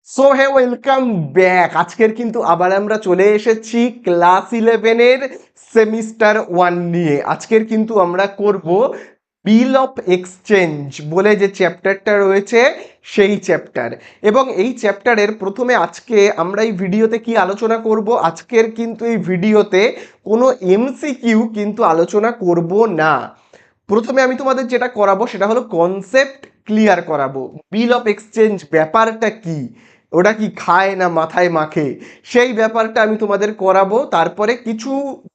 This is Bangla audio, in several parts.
So hey welcome back. আজকের কিন্তু আবার আমরা চলে এসেছি ক্লাস 11-এর সেমিস্টার 1 নিয়ে। আজকের কিন্তু আমরা করব বিল অফ এক্সচেঞ্জ বলে যে চ্যাপ্টারটা রয়েছে সেই চ্যাপ্টার। এবং এই চ্যাপ্টারের প্রথমে আজকে আমরা এই ভিডিওতে কি আলোচনা করব, আজকের কিন্তু এই ভিডিওতে কোনো এমসিকিউ কিন্তু আলোচনা করব না। প্রথমে আমি তোমাদের যেটা করাবো সেটা হলো কনসেপ্ট ক্লিয়ার করাবো। বিল অফ এক্সচেঞ্জ ব্যাপারটা কি, ওটা কি খায় না মাথায় মাখে, সেই ব্যাপারটা আমি তোমাদের করাবো। তারপরে কিছু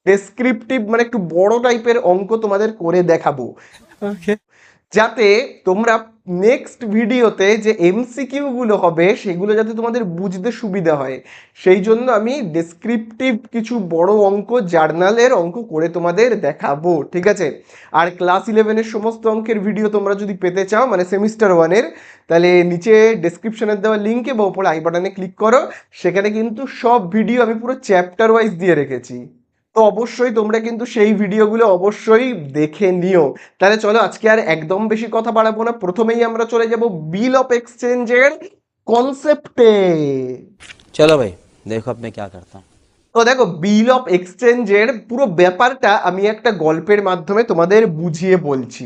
ডেসক্রিপটিভ মানে একটু বড় টাইপের অঙ্ক তোমাদের করে দেখাবো, Okay. যাতে তোমরা নেক্সট ভিডিওতে যে এমসিকিউ গুলো হবে সেগুলো যাতে তোমাদের বুঝতে সুবিধা হয়। সেই জন্য আমি ডেসক্রিপটিভ কিছু বড় অঙ্ক, জার্নালের অঙ্ক করে তোমাদের দেখাবো, ঠিক আছে? আর ক্লাস 11-এর সমস্ত অঙ্কের ভিডিও তোমরা যদি পেতে চাও, মানে সেমিস্টার 1-এর, তাহলে নিচে ডেসক্রিপশনের দেওয়া লিঙ্কে বা উপরে আই বাটনে ক্লিক করো। সেখানে কিন্তু সব ভিডিও আমি পুরো চ্যাপ্টার ওয়াইজ দিয়ে রেখেছি। তো অবশ্যই তোমরা কিন্তু সেই ভিডিওগুলো অবশ্যই দেখে নিও। তাহলে চলো আজকে আর একদম বেশি কথা বাড়াবো না, প্রথমেই আমরা চলে যাব বিল অফ এক্সচেঞ্জের কনসেপ্টে। चलो भाई देखो अब मैं क्या करता हूँ। তো দেখো, বিল অফ এক্সচেঞ্জের পুরো ব্যাপারটা আমি একটা গল্পের মাধ্যমে তোমাদের বুঝিয়ে বলছি।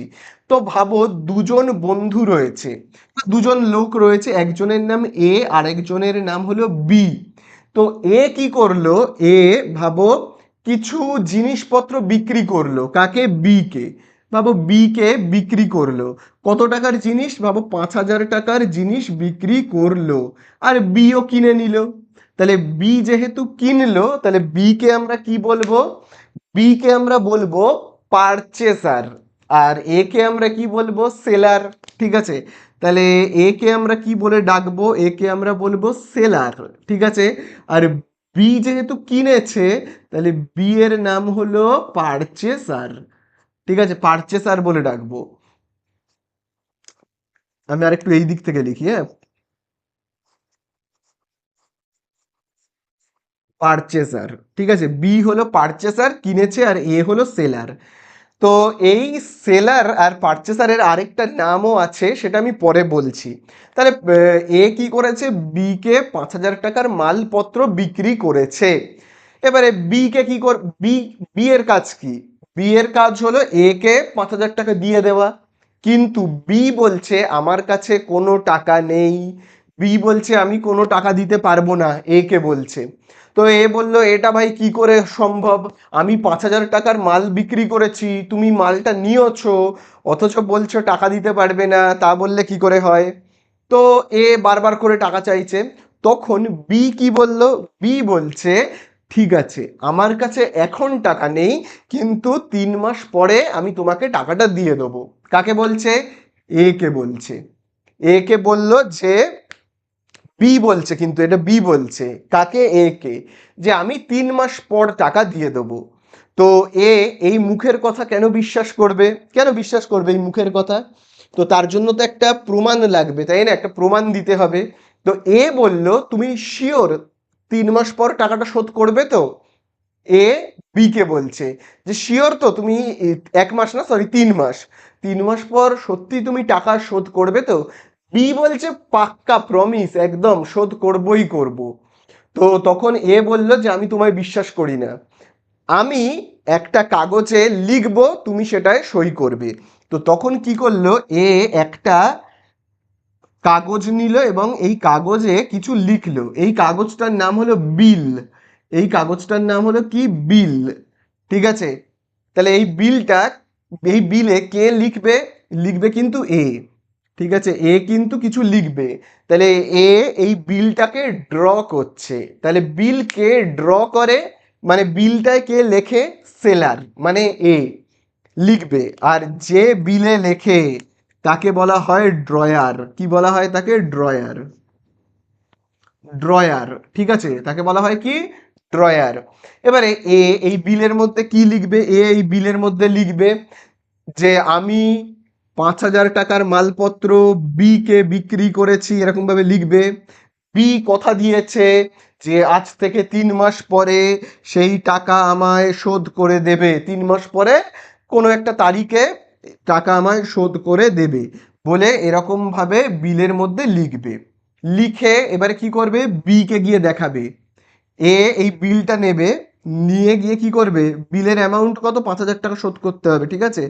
তো ভাবো, দুজন বন্ধু রয়েছে, দুজন লোক রয়েছে, একজনের নাম এ আর একজনের নাম হলো বি। তো এ কি করলো, এ ভাবো কিছু জিনিসপত্র বিক্রি করলো, কাকে? বি কে। ভাবো বি কে বিক্রি করলো কত টাকার জিনিস? ভাবো 5,000 টাকার জিনিস বিক্রি করলো, আর বিও কিনে নিল। তাহলে বি যেহেতু কিনলো, তাহলে বি কে আমরা কি বলবো? বি কে আমরা বলবো পারচেসার, আর এ কে আমরা কি বলবো? সেলার, ঠিক আছে? তাহলে এ কে আমরা কি বলে ডাকবো? এ কে আমরা বলবো সেলার, ঠিক আছে? আর বি যেহেতু কিনেছে, তাহলে বি এর নাম হলো পারচেসার, ঠিক আছে? পারচেসার বলে ডাকবো। আমি আরেকটু এই দিক থেকে লিখি, হ্যাঁ। পারচেসার, ঠিক আছে? বি হলো পারচেসার, কিনেছে, আর এ হলো সেলার। তো এই সেলার আর পারচেসারের আরেকটা নামও আছে, সেটা আমি পরে বলছি। তাহলে এ কি করেছে? বি কে 5,000 টাকার মালপত্র বিক্রি করেছে। এবারে বি কে কি কর বি বি এর কাজ কি? বি এর কাজ হলো এ কে 5,000 টাকা দিয়ে দেওয়া। কিন্তু বি বলছে আমার কাছে কোনো টাকা নেই। বি বলছে আমি কোনো টাকা দিতে পারবো না, এ কে বলছে। তো এ বলল, এটা ভাই কি করে সম্ভব? আমি 5,000 টাকার মাল বিক্রি করেছি, তুমি মালটা নিয়েছো, অথচ বলছো টাকা দিতে পারবে না, তা বললে কি করে হয়? তো এ বারবার করে টাকা চাইছে। তখন বি কি বলল? বি বলছে ঠিক আছে, আমার কাছে এখন টাকা নেই, কিন্তু 3 মাস পরে আমি তোমাকে টাকাটা দিয়ে দেবো। কাকে বলছে? এ কে বলছে। এ কে বলল যে, বি বলছে, কিন্তু এটা বি বলছে কাকে? এ কে, যে আমি 3 মাস পর টাকা দিয়ে দেবো। তো এ এই মুখের কথা কেন বিশ্বাস করবে? কেন বিশ্বাস করবে এই মুখের কথা? তো তার জন্য তো একটা প্রমাণ লাগবে, তাই না? একটা প্রমাণ দিতে হবে। তো এ বলল, তুমি শিওর 3 মাস পর টাকাটা শোধ করবে তো? এ বি কে বলছে যে শিওর তো তুমি 1 মাস না, সরি 3 মাস, 3 মাস পর সত্যি তুমি টাকা শোধ করবে তো? বি বলছে পাক্কা প্রমিস, একদম শোধ করবই করব। তো তখন এ বলল যে আমি তোমায় বিশ্বাস করি না, আমি একটা কাগজে লিখবো, তুমি সেটায় সই করবে। তো তখন কি করলো, এ একটা কাগজ নিল এবং এই কাগজে কিছু লিখলো। এই কাগজটার নাম হলো বিল। এই কাগজটার নাম হলো কি? বিল, ঠিক আছে? তাহলে এই বিলটা, এই বিলে কে লিখবে? লিখবে কিন্তু এ, ঠিক আছে? এ কিন্তু কিছু লিখবে। তাহলে এ এই বিলটাকে ড্র করছে। তাহলে বিল কে ড্র করে, মানে বিলটায় কে লেখে? সেলার, মানে এ লিখবে। আর যে বিলে লেখে তাকে বলা হয় ড্রয়ার। কি বলা হয় তাকে? ড্রয়ার। ড্রয়ার, ঠিক আছে? তাকে বলা হয় কি? ড্রয়ার। এবারে এ এই বিলের মধ্যে কি লিখবে? এ এই বিলের মধ্যে লিখবে যে আমি 5,000 টাকার মালপত্র বি কে বিক্রি করেছি, এরকম ভাবে লিখবে। বি কথা দিয়েছে যে আজ থেকে 3 মাস পরে সেই টাকা আমায় শোধ করে দেবে। 3 মাস পরে কোনো একটা তারিখে টাকা আমায় শোধ করে দেবে বলে এরকম ভাবে বিলের মধ্যে লিখবে। লিখে এবারে কি করবে, বি কে গিয়ে দেখাবে। এ এই বিলটা নেবে, নিয়ে গিয়ে কি করবে, বিলের অ্যামাউন্ট কত, 5,000 টাকা শোধ করতে হবে, ঠিক আছে।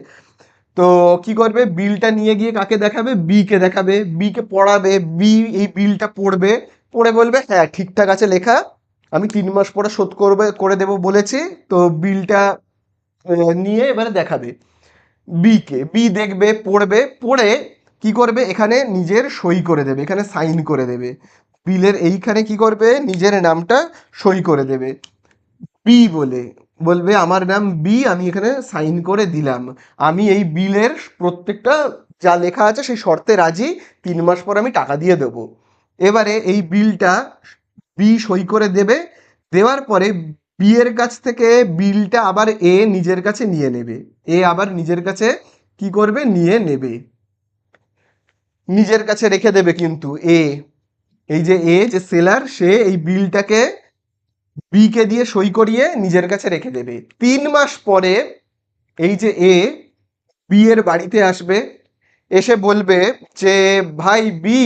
তো কি করবে, বিলটা নিয়ে গিয়ে কাকে দেখাবে, বি কে দেখাবে, বি কে পড়াবে, বি এই বিলটা পড়বে, পড়ে বলবে হ্যাঁ ঠিকঠাক আছে লেখা, আমি 3 মাস পরে শোধ করে দেবো বলেছি। তো বিলটা নিয়ে এবারে দেখাবে বি কে, বি দেখবে, পড়বে, পড়ে কি করবে, এখানে নিজের সই করে দেবে, এখানে সাইন করে দেবে, বিলের এইখানে কি করবে, নিজের নামটা সই করে দেবে বি বলে, বলবে আমার নাম বি, আমি এখানে সাইন করে দিলাম, আমি এই বিলের প্রত্যেকটা যা লেখা আছে সেই শর্তে রাজি, 3 মাস পর আমি টাকা দিয়ে দেবো। এবারে এই বিলটা বি সই করে দেবে, দেওয়ার পরে বি এর কাছ থেকে বিলটা আবার এ নিজের কাছে নিয়ে নেবে, এ আবার নিজের কাছে কি করবে, নিয়ে নেবে, নিজের কাছে রেখে দেবে কিন্তু এ, এই যে এ যে সেলার, সে এই বিলটাকে বি কে দিয়ে সই করিয়ে নিজের কাছে রেখে দেবে। 3 মাস পরে এই যে এ বি এর বাড়িতে আসবে, এসে বলবে যে ভাই বি,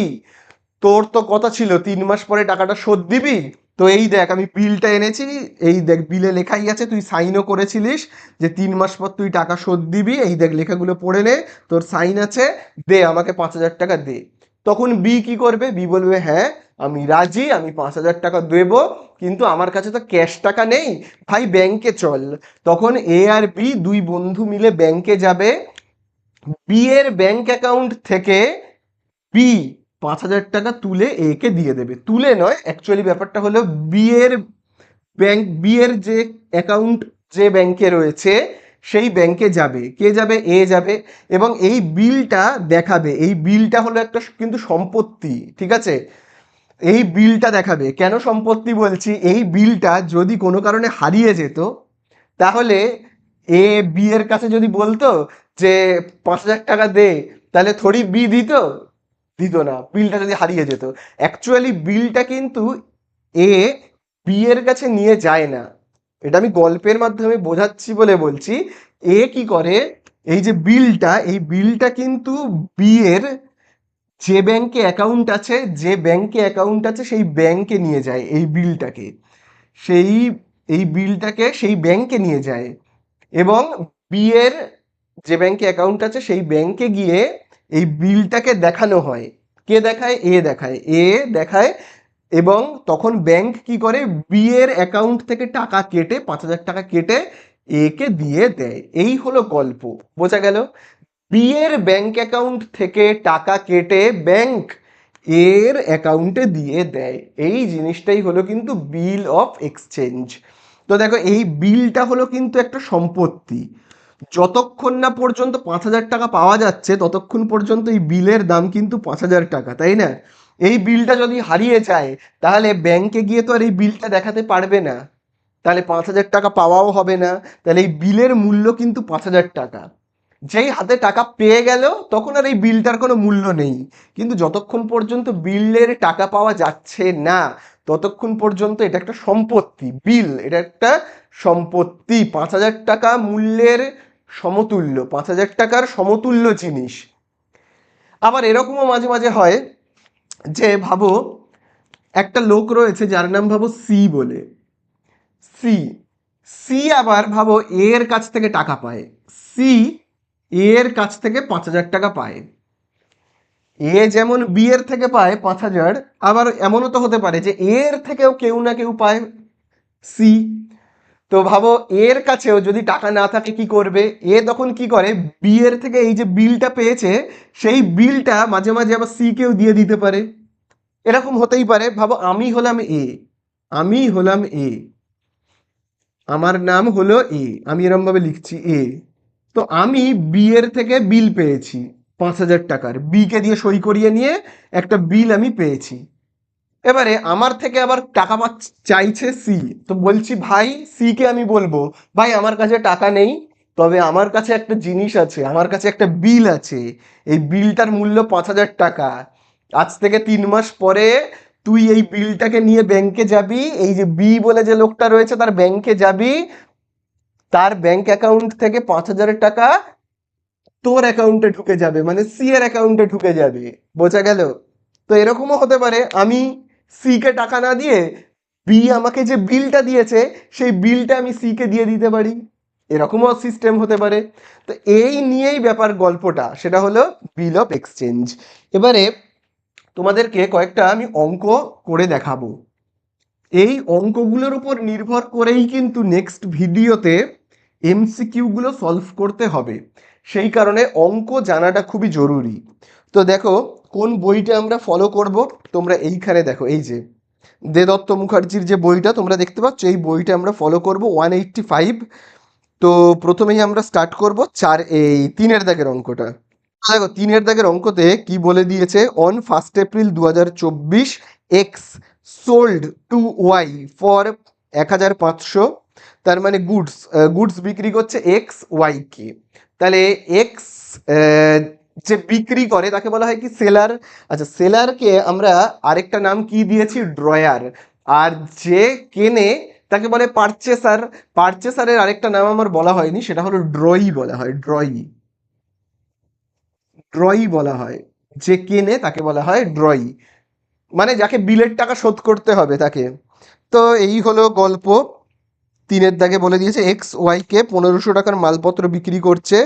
তোর তো কথা ছিল 3 মাস পরে টাকাটা শোধ দিবি, তো এই দেখ আমি বিলটা এনেছি, এই দেখ বিলে লেখাই আছে, তুই সাইনও করেছিলিস যে 3 মাস পর তুই টাকা শোধ দিবি, এই দেখ লেখাগুলো পড়ে নে, তোর সাইন আছে, দে আমাকে 5,000 টাকা দে। তখন বি কি করবে, বি বলবে হ্যাঁ আমি রাজি, আমি 5,000 টাকা দেবো, কিন্তু আমার কাছে তো ক্যাশ টাকা নেই, ভাই ব্যাংকে চল। তখন এ আর বি দুই বন্ধু মিলে ব্যাংকে যাবে, বি এর ব্যাংক অ্যাকাউন্ট থেকে বি 5,000 টাকা তুলে এ কে দিয়ে দেবে, তুলে নয় অ্যাকচুয়ালি ব্যাপারটা হলো বি এর ব্যাংক, বি এর যে অ্যাকাউন্ট যে ব্যাংকে রয়েছে সেই ব্যাংকে যাবে, কে যাবে, এ যাবে, এবং এই বিলটা দেখাবে, এই বিলটা হলো একটা কিন্তু সম্পত্তি, ঠিক আছে। এই বিলটা দেখাবে, কেন সম্পত্তি বলছি, এই বিলটা যদি কোনো কারণে হারিয়ে যেত, তাহলে এ বি এর কাছে যদি বলতো যে 5,000 টাকা দে, তাহলে থোড়ি বি দিত, দিত না, বিলটা যদি হারিয়ে যেত। অ্যাকচুয়ালি বিলটা কিন্তু এ বি এর কাছে নিয়ে যায় না, এটা আমি গল্পের মাধ্যমে বোঝাচ্ছি বলে বলছি। এ কি করে, এই যে বিলটা, এই বিলটা কিন্তু বি এর যে ব্যাংকে অ্যাকাউন্ট আছে, যে ব্যাংকে অ্যাকাউন্ট আছে সেই ব্যাংকে নিয়ে যায় এই বিলটাকে, সেই এই বিলটাকে সেই ব্যাংকে নিয়ে যায়, এবং বি এর যে ব্যাংকে অ্যাকাউন্ট আছে সেই ব্যাংকে গিয়ে এই বিলটাকে দেখানো হয়, কে দেখায়, এ দেখায়, এ দেখায়, এবং তখন ব্যাংক কি করে, বি এর অ্যাকাউন্ট থেকে টাকা কেটে 5,000 টাকা কেটে এ কে দিয়ে দেয়। এই হলো গল্প, বোঝা গেল। বি এর ব্যাংক অ্যাকাউন্ট থেকে টাকা কেটে ব্যাংক এর অ্যাকাউন্টে দিয়ে দেয়, এই জিনিসটাই হলো কিন্তু বিল অফ এক্সচেঞ্জ। তো দেখো এই বিলটা হলো কিন্তু একটা সম্পত্তি, যতক্ষণ না পর্যন্ত 5,000 টাকা পাওয়া যাচ্ছে ততক্ষণ পর্যন্ত এই বিলের দাম কিন্তু 5,000 টাকা, তাই না। এই বিলটা যদি হারিয়ে যায়, তাহলে ব্যাংকে গিয়ে তো আর এই বিলটা দেখাতে পারবে না, তাহলে 5,000 টাকা পাওয়াও হবে না, তাহলে এই বিলের মূল্য কিন্তু 5,000 টাকা। যেই হাতে টাকা পেয়ে গেল তখন আর এই বিলটার কোনো মূল্য নেই, কিন্তু যতক্ষণ পর্যন্ত বিলের টাকা পাওয়া যাচ্ছে না ততক্ষণ পর্যন্ত এটা একটা সম্পত্তি, বিল এটা একটা সম্পত্তি, 5,000 টাকা মূল্যের সমতুল্য, 5,000 টাকার সমতুল্য জিনিস। আবার এরকমও মাঝে মাঝে হয় যে ভাবো একটা লোক রয়েছে যার নাম ভাবো সি বলে, সি, সি আবার ভাবো এর কাছ থেকে টাকা পায়, সি এর কাছ থেকে 5,000 টাকা পায়, এ যেমন বি এর থেকে পায় 5,000, আবার এমনও তো হতে পারে যে এর থেকেও কেউ না কেউ পায় সি। তো ভাবো এর কাছেও যদি টাকা না থাকে কি করবে, এ তখন কি করে, বি এর থেকে এই যে বিলটা পেয়েছে সেই বিলটা মাঝে মাঝে আবার সি কেও দিয়ে দিতে পারে, এরকম হতেই পারে। ভাবো আমি হলাম এ, আমি হলাম এ, আমার নাম হলো এ, আমি এরম ভাবে লিখছি এ, তো আমি বি এর থেকে বিল পেয়েছি 5,000 টাকার, বি কে দিয়ে সই করিয়ে নিয়ে একটা বিল আমি পেয়েছি। এবারে আমার থেকে আবার টাকা চাইছে সি, তো বলছি ভাই, সি কে আমি বলবো ভাই আমার কাছে টাকা নেই, তবে আমার কাছে একটা জিনিস আছে, আমার কাছে একটা বিল আছে, এই বিলটার মূল্য 5,000 টাকা, আজ থেকে 3 মাস পরে তুই এই বিলটাকে নিয়ে ব্যাংকে যাবি, এই যে বি বলে যে লোকটা রয়েছে তার ব্যাংকে যাবি, তার ব্যাংক অ্যাকাউন্ট থেকে 5,000 টাকা তোর অ্যাকাউন্টে ঢুকে যাবে, মানে সি এর অ্যাকাউন্টে ঢুকে যাবে, বোঝা গেল। তো এরকমও হতে পারে আমি সি কে টাকা না দিয়ে বি আমাকে যে বিলটা দিয়েছে সেই বিলটা আমি সি কে দিয়ে দিতে পারি, এরকমও সিস্টেম হতে পারে। তো এই নিয়েই ব্যাপার গল্পটা, সেটা হলো বিল অফ এক্সচেঞ্জ। এবারে তোমাদেরকে কয়েকটা আমি অঙ্ক করে দেখাবো। এই অঙ্কগুলোর উপর নির্ভর করেই কিন্তু নেক্সট ভিডিওতে এমসিকিউগুলো সলভ করতে হবে, সেই কারণে অঙ্ক জানাটা খুবই জরুরি। তো দেখো কোন বইটা আমরা ফলো করব, তোমরা এইখানে দেখো, এই যে দে দত্ত মুখার্জির যে বইটা তোমরা দেখতে পাচ্ছ, এই বইটা আমরা ফলো করব 185। তো প্রথমেই আমরা স্টার্ট করব এই 3-এর দাগের অঙ্কটা। দেখো 3-এর দাগের অঙ্কতে কি বলে দিয়েছে, on 1 April 2024 X sold to Y for 1500, তার মানে গুডস বিক্রি করছে এক্স ওয়াই কে। তাহলে এক্স যে বিক্রি করে তাকে বলা হয় কি, সেলার। আচ্ছা, সেলারকে আমরা আরেকটা নাম কি দিয়েছি, ড্রয়ার। আর যে কেনে তাকে বলে পারচেসার। পারচেসারের আরেকটা নাম আমার বলা হয়নি, সেটা হলো ড্রয়ি বলা হয়, ড্রয়ি। ড্রয়ি বলা হয়, যে কেনে তাকে বলা হয় ড্রয়ি, মানে যাকে বিলের টাকা শোধ করতে হবে তাকে। তো এই হলো গল্প। 3-এর দাগে বলে দিয়েছে এক্স ওয়াই কে 1500 টাকার মালপত্র বিক্রি করছে,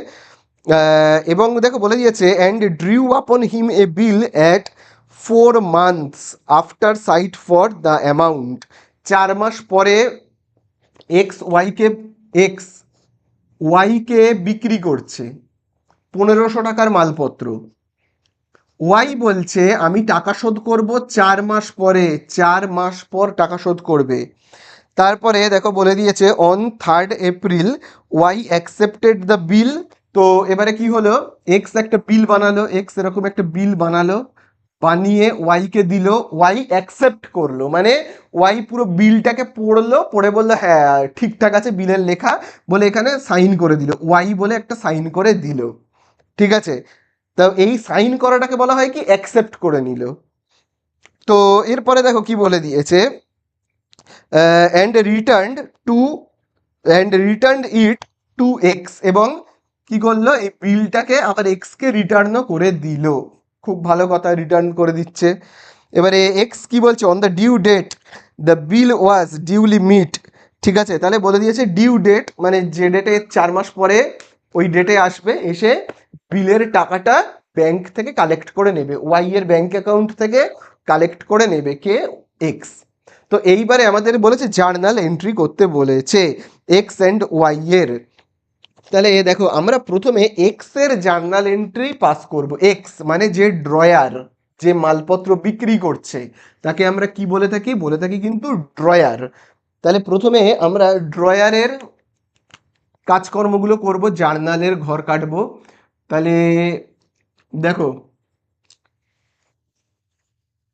এবং দেখো বলে দিয়েছে and drew upon him a bill at 4 months after sight for the amount. 4 মাস পরে এক্স ওয়াইকে বিক্রি করছে 1500 টাকার মালপত্র। ওয়াই বলছে আমি টাকা শোধ করব 4 মাস পরে, 4 মাস পর টাকা শোধ করবে। তারপরে দেখো বলে দিয়েছে on 3rd April Y accepted the bill. তো এবারে কি হলো, এক্স একটা বিল বানালো, এক্স এরকম একটা বিল বানালো, বানিয়ে ওয়াইকে দিল, ওয়াই অ্যাকসেপ্ট করলো, মানে ওয়াই পুরো বিলটাকে পড়লো, পড়ে বললো হ্যাঁ ঠিকঠাক আছে বিলের লেখা, বলে এখানে সাইন করে দিল, ওয়াই বলে একটা সাইন করে দিল। ঠিক আছে, তো এই সাইন করাটাকে বলা হয় কি, অ্যাকসেপ্ট করে নিল। তো এরপরে দেখো কি বলে দিয়েছে, and returned to return it to X, এবং কি করলো এই বিলটাকে আবার এক্সকে রিটার্নও করে দিল। খুব ভালো কথা, রিটার্ন করে দিচ্ছে। এবারে এক্স কি বলছে, on the due date the bill was duly met. ঠিক আছে, তাহলে বলে দিয়েছে ডিউ ডেট মানে যে ডেটে 4 মাস পরে ওই ডেটে আসবে, এসে বিলের টাকাটা ব্যাংক থেকে কালেক্ট করে নেবে, ওয়াই এর ব্যাংক অ্যাকাউন্ট থেকে কালেক্ট করে নেবে কে, এক্স। তো এইবারে আমাদের বলেছে জার্নাল এন্ট্রি করতে বলেছে এক্স অ্যান্ড ওয়াই এর। তাহলে দেখো আমরা প্রথমে এক্স এর জার্নাল এন্ট্রি পাস করব। এক্স মানে যে ড্রয়ার, যে মালপত্র বিক্রি করছে তাকে আমরা কি বলে থাকি, বলে থাকি কিন্তু ড্রয়ার। তাহলে প্রথমে আমরা ড্রয়ারের কাজকর্মগুলো করব, জার্নালের ঘর কাটবো। তাহলে দেখো,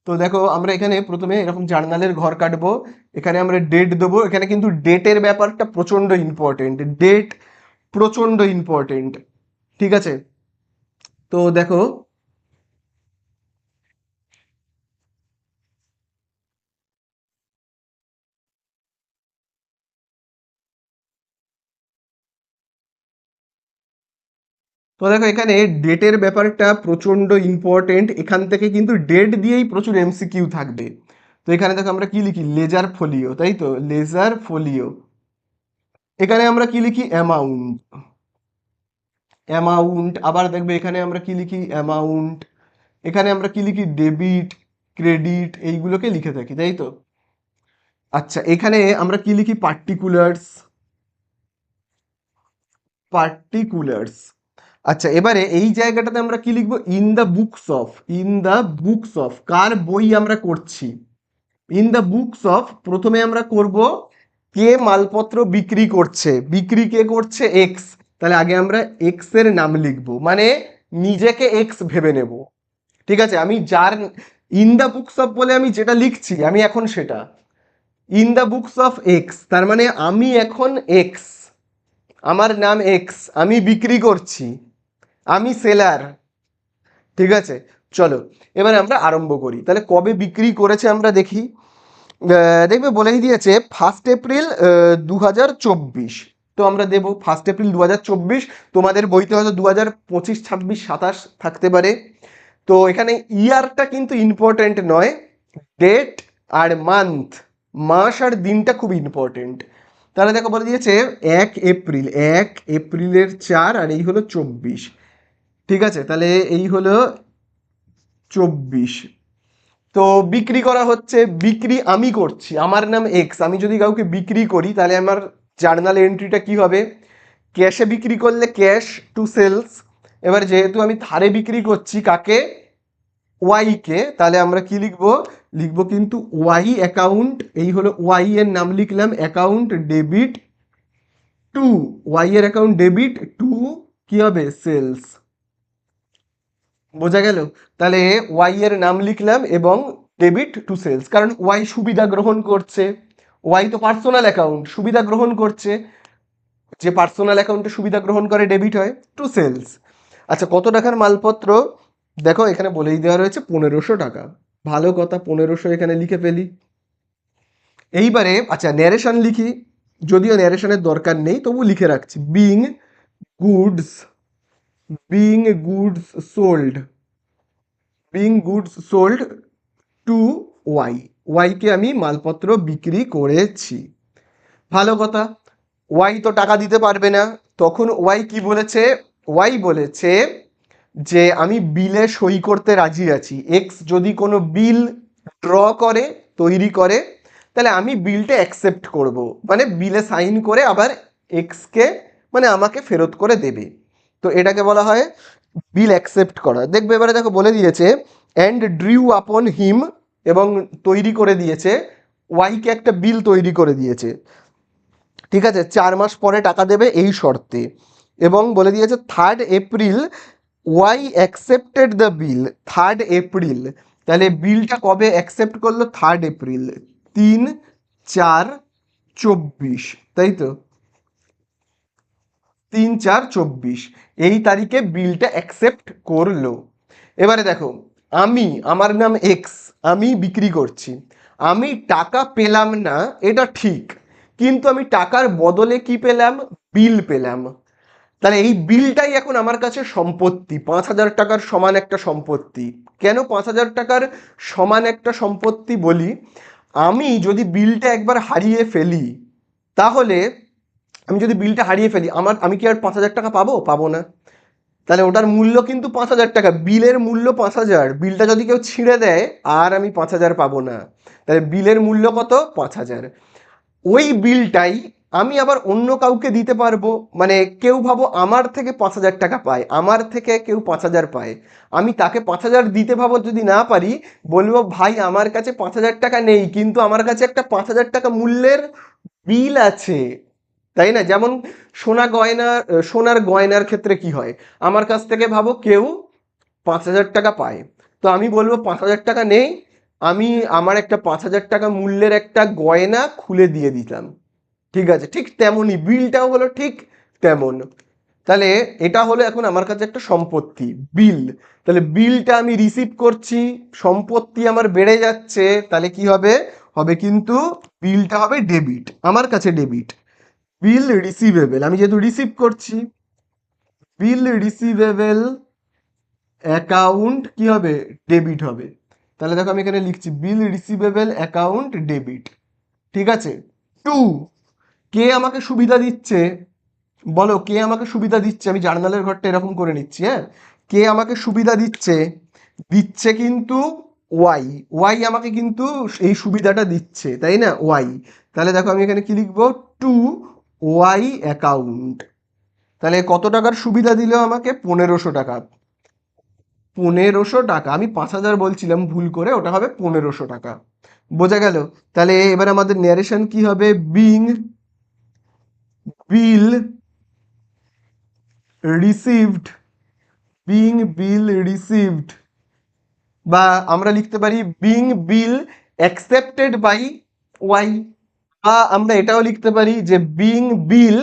তো দেখো আমরা এখানে প্রথমে এরকম জার্নালের ঘর কাটবো, এখানে আমরা ডেট দেবো। এখানে কিন্তু ডেটের ব্যাপারটা প্রচন্ড ইম্পর্টেন্ট, ডেট প্রচন্ড ইম্পর্টেন্ট। ঠিক আছে, তো দেখো, এখানে ডেটের ব্যাপারটা প্রচন্ড ইম্পর্টেন্ট, এখান থেকে কিন্তু ডেট দিয়েই প্রচুর এমসিকিউ থাকবে। তো এখানে দেখো আমরা কি লিখি, লেজার ফোলিও, তাই তো, লেজার ফোলিও। এখানে আমরা কি লিখি, অ্যামাউন্ট। অ্যামাউন্ট আবার দেখবে এখানে আমরা কি লিখি, অ্যামাউন্ট। এখানে আমরা কি লিখি, ডেবিট, ক্রেডিট, এইগুলোকে লিখে থাকি, তাই তো। আচ্ছা, এখানে আমরা কি লিখি, পার্টিকুলার্স, পার্টিকুলার্স। আচ্ছা, এবারে এই জায়গাটাতে আমরা কি লিখবো, in the books of, in the books of, কার বই আমরা করছি, ইন দ্য বুকস অফ। প্রথমে আমরা করব কে মালপত্র বিক্রি করছে, বিক্রি কে করছে, এক্স। তাহলে আগে আমরা এক্স এর নাম লিখবো, মানে নিজেকে এক্স ভেবে নেব। ঠিক আছে, আমি যার ইন দ্য বুকস অফ বলে আমি যেটা লিখছি আমি এখন সেটা, in the books of x, তার মানে আমি এখন এক্স, আমার নাম এক্স, আমি বিক্রি করছি, আমি সেলার। ঠিক আছে, চলো এবারে আমরা আরম্ভ করি। তাহলে কবে বিক্রি করেছে আমরা দেখি। দেখবে বলেই দিয়েছে 1 এপ্রিল 2024। তো আমরা দেবো 1 এপ্রিল 2024। তোমাদের বইতে হয়তো 2025, 26, 27 থাকতে পারে। তো এখানে ইয়ারটা কিন্তু ইম্পর্টেন্ট নয়, ডেট আর মান্থ, মাস আর দিনটা খুব ইম্পর্টেন্ট। তাহলে দেখো বলে দিয়েছে 1 এপ্রিল, 1 এপ্রিলের 4 আর এই হলো 24। ঠিক আছে, তাহলে এই হলো 24। তো বিক্রি করা হচ্ছে, বিক্রি আমি করছি, আমার নাম এক্স, আমি যদি কাউকে বিক্রি করি তাহলে আমার জার্নাল এন্ট্রিটা কি হবে? ক্যাশে বিক্রি করলে ক্যাশ টু সেলস। এবার যেহেতু আমি ধারে বিক্রি করছি কাকে? ওয়াই কে, তাহলে আমরা কি লিখবো? লিখবো কিন্তু ওয়াই অ্যাকাউন্ট, এই হলো ওয়াই এর নাম লিখলাম, অ্যাকাউন্ট ডেবিট টু, ওয়াই এর অ্যাকাউন্ট ডেবিট টু কি হবে? সেলস। বোঝা গেল? তাহলে ওয়াই এর নাম লিখলাম এবং ডেবিট টু সেলস, কারণ ওয়াই সুবিধা গ্রহণ করছে, ওয়াই তো পার্সোনাল অ্যাকাউন্ট, সুবিধা গ্রহণ করছে, যে পার্সোনাল অ্যাকাউন্টে সুবিধা গ্রহণ করে ডেবিট হয় টু সেলস। আচ্ছা, কত টাকার মালপত্র? দেখো এখানে বলেই দেওয়া রয়েছে 1500 টাকা। ভালো কথা, 1500 এখানে লিখে ফেলি। এইবারে আচ্ছা ন্যারেশন লিখি, যদিও ন্যারেশনের দরকার নেই তবু লিখে রাখছি। Goods being goods sold, being goods sold to Y, ওয়াইকে আমি মালপত্র বিক্রি করেছি। ভালো কথা, ওয়াই তো টাকা দিতে পারবে না, তখন ওয়াই কি বলেছে? ওয়াই বলেছে যে আমি বিলে সই করতে রাজি আছি। এক্স যদি কোনো বিল ড্র করে, তৈরি করে, তাহলে আমি বিলটা অ্যাকসেপ্ট করব, মানে বিলে সাইন করে আবার এক্সকে মানে আমাকে ফেরত করে দেবে। তো এটাকে বলা হয় বিল অ্যাকসেপ্ট করা। দেখবে এবারে দেখো বলে দিয়েছে অ্যান্ড ড্রিউ আপন হিম, এবং তৈরি করে দিয়েছে, ওয়াইকে একটা বিল তৈরি করে দিয়েছে। ঠিক আছে, 4 মাস পরে টাকা দেবে এই শর্তে, এবং বলে দিয়েছে 3rd April Y accepted the bill, 3rd April. তাহলে বিলটা কবে অ্যাকসেপ্ট করলো? 3rd এপ্রিল, 3/4/24, তাই তো? 3/4/24 এই তারিখে বিলটা অ্যাকসেপ্ট করলো। এবারে দেখো, আমার নাম এক্স, আমি বিক্রি করছি, আমি টাকা পেলাম না এটা ঠিক, কিন্তু আমি টাকার বদলে কি পেলাম? বিল পেলাম। তাহলে এই বিলটাই এখন আমার কাছে সম্পত্তি, 5,000 টাকার সমান একটা সম্পত্তি। কেন 5,000 টাকার সমান একটা সম্পত্তি বলি? আমি যদি বিলটা একবার হারিয়ে ফেলি, তাহলে আমি যদি বিলটা হারিয়ে ফেলি, আমি কি আর 5,000 টাকা পাবো? পাবো না। তাহলে ওটার মূল্য কিন্তু 5,000 টাকা, বিলের মূল্য 5,000, বিলটা যদি কেউ ছিঁড়ে দেয় আর আমি 5,000 পাবো না। তাহলে বিলের মূল্য কত? 5,000। ওই বিলটাই আমি আবার অন্য কাউকে দিতে পারবো, মানে কেউ ভাবো আমার থেকে 5,000 টাকা পায়, আমার থেকে কেউ 5,000 পায়, আমি তাকে 5,000 দিতে ভাবো, যদি না পারি বলবো ভাই আমার কাছে 5,000 টাকা নেই, কিন্তু আমার কাছে একটা 5,000 টাকা মূল্যের বিল আছে, তাই না? যেমন সোনার গয়নার ক্ষেত্রে কি হয়? আমার কাছ থেকে ভাবো কেউ 5,000 টাকা পায়, তো আমি বলবো 5,000 টাকা নেই, আমি আমার একটা 5,000 টাকা মূল্যের একটা গয়না খুলে দিয়ে দিতাম। ঠিক আছে, ঠিক তেমনই বিলটাও হলো ঠিক তেমন। তাহলে এটা হলো এখন আমার কাছে একটা সম্পত্তি, বিল। তাহলে বিলটা আমি রিসিভ করছি, সম্পত্তি আমার বেড়ে যাচ্ছে, তাহলে কি হবে? হবে কিন্তু বিলটা হবে ডেবিট, আমার কাছে ডেবিট। বিল রিসিভেবল, আমি যেহেতু রিসিভ করছি, বিল রিসিভেবল অ্যাকাউন্ট কি হবে? ডেবিট হবে। তাহলে দেখো আমি এখানে লিখছি বিল রিসিভেবল অ্যাকাউন্ট ডেবিট। ঠিক আছে। টু, কে আমাকে সুবিধা দিচ্ছে? বলো কে আমাকে সুবিধা দিচ্ছে? আমি জার্নালের ঘরটা এরকম করে নিচ্ছি, হ্যাঁ। কে আমাকে সুবিধা দিচ্ছে? দিচ্ছে কিন্তু ওয়াই, ওয়াই আমাকে কিন্তু এই সুবিধাটা দিচ্ছে, তাই না? ওয়াই। তাহলে দেখো আমি এখানে কি লিখবো? To Y account. তাহলে কত টাকার সুবিধা দিল আমাকে? 1,500 টাকা। 1,500 টাকা, আমি 5,000 বলছিলাম ভুল করে, ওটা হবে 1,500 টাকা। বোঝা গেল? তাহলে এবার আমাদের ন্যারেশন কি হবে? Being bill received, being bill received, বা আমরা লিখতে পারি being bill accepted by Y, বা আমরা এটাও লিখতে পারি যে বিং বিল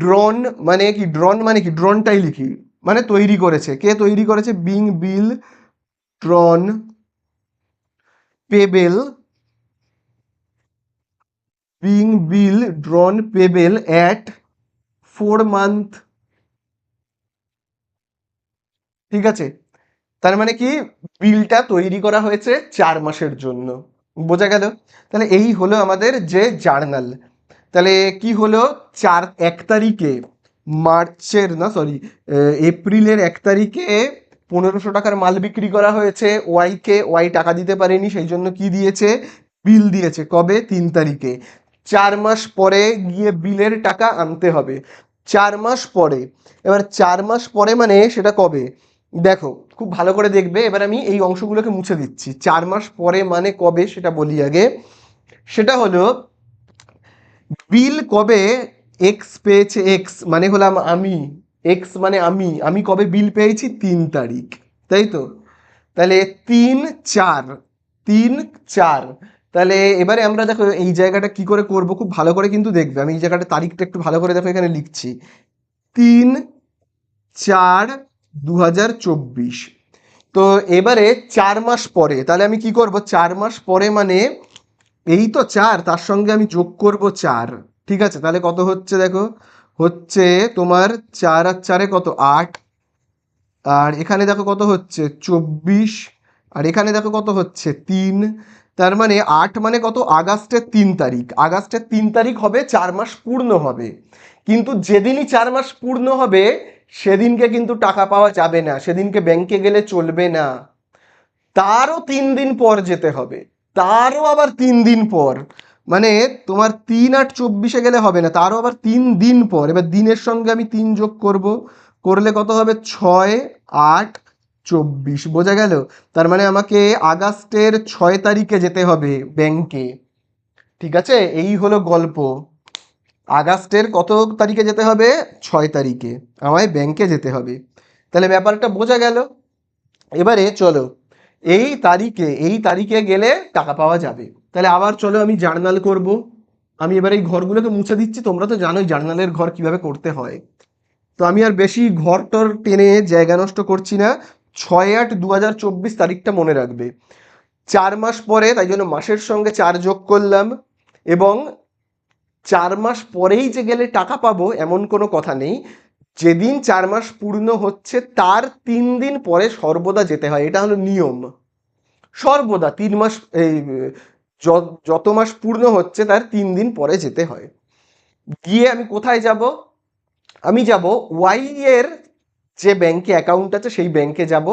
ড্রন, মানে কি ড্রন, মানে কি ড্রনটাই লিখি, মানে তৈরি করেছে, কে তৈরি করেছে? Being bill drawn payable, being bill drawn payable at 4 month. ঠিক আছে, তার মানে কি, বিলটা তৈরি করা হয়েছে 4 মাসের জন্য। বোঝা গেল? তাহলে এই হলো আমাদের যে জার্নাল। তাহলে কি হলো, 1 তারিখে মার্চের না সরি এপ্রিলের 1 তারিখে 1500 টাকার মাল বিক্রি করা হয়েছে। ওয়াই টাকা দিতে পারেনি, সেই জন্য কি দিয়েছে, বিল দিয়েছে। কবে, 3 তারিখে। 4 মাস পরে গিয়ে বিলের টাকা আনতে হবে। 4 মাস পরে। এবার 4 মাস পরে মানে সেটা কবে, দেখো খুব ভালো করে দেখবে। এবার আমি এই অংশগুলোকে মুছে দিচ্ছি। 4 মাস পরে মানে কবে সেটা বলি আগে। সেটা হলো, বিল কবে এক্স পেয়েছে, এক্স মানে হলাম আমি, এক্স মানে আমি কবে বিল পেয়েছি, 3 তারিখ, তাই তো? তাহলে 3/4, 3/4। তাহলে এবারে আমরা দেখো এই জায়গাটা কি করে করব, খুব ভালো করে কিন্তু দেখবে। আমি এই জায়গাটা তারিখটা একটু ভালো করে দেখো, এখানে লিখছি 3/4/2024। তো এবারে 4 মাস পরে, তাহলে আমি কি করব, 4 মাস পরে মানে এই তো 4, তার সঙ্গে আমি যোগ করব 4। ঠিক আছে, তাহলে কত হচ্ছে দেখো, হচ্ছে তোমার 4 আর 4-এ কত, 8। আর এখানে দেখো কত হচ্ছে, 24। আর এখানে দেখো কত হচ্ছে, 3। তার মানে 8 মানে কত, আগস্টের 3 তারিখ। আগস্টের 3 তারিখ হবে 4 মাস পূর্ণ হবে। কিন্তু যেদিনই 4 মাস পূর্ণ হবে সেদিনকে কিন্তু টাকা পাওয়া যাবে না, সেদিনকে ব্যাংকে গেলে চলবে না। তারও 3 দিন পর যেতে হবে, তারও আবার 3 দিন পর। মানে তোমার 3/8/24 গেলে হবে না, তারও আবার 3 দিন পর। এবার দিনের সঙ্গে আমি 3 যোগ করব, করলে কত হবে, 6/8/24। বোঝা গেল? তার মানে আমাকে আগস্টের 6 তারিখে যেতে হবে ব্যাংকে। ঠিক আছে, এই হলো গল্প। আগস্টের কত তারিখে যেতে হবে, 6 তারিখে আমায় ব্যাংকে যেতে হবে। তাহলে ব্যাপারটা বোঝা গেল। এবারে চলো, এই তারিখে গেলে টাকা পাওয়া যাবে। তাহলে আবার চলো আমি জার্নাল করব। আমি এবার এই ঘরগুলোকে মুছে দিচ্ছি, তোমরা তো জানোই জার্নালের ঘর কিভাবে করতে হয়। তো আমি আর বেশি ঘর টর টেনে জায়গা নষ্ট করছি না। 6/8/2024 তারিখটা মনে রাখবে। 4 মাস পরে, তাই জন্য মাসের সঙ্গে 4 যোগ করলাম। এবং 4 মাস পরেই যে গেলে টাকা পাবো এমন কোনো কথা নেই। যেদিন 4 মাস পূর্ণ হচ্ছে তার 3 দিন পরে সর্বদা যেতে হয়, এটা হলো নিয়ম। সর্বদা 3 মাস, এই যত মাস পূর্ণ হচ্ছে তার 3 দিন পরে যেতে হয়। গিয়ে আমি কোথায় যাব, আমি যাব ওয়াই এর যে ব্যাংকে অ্যাকাউন্ট আছে সেই ব্যাংকে যাব।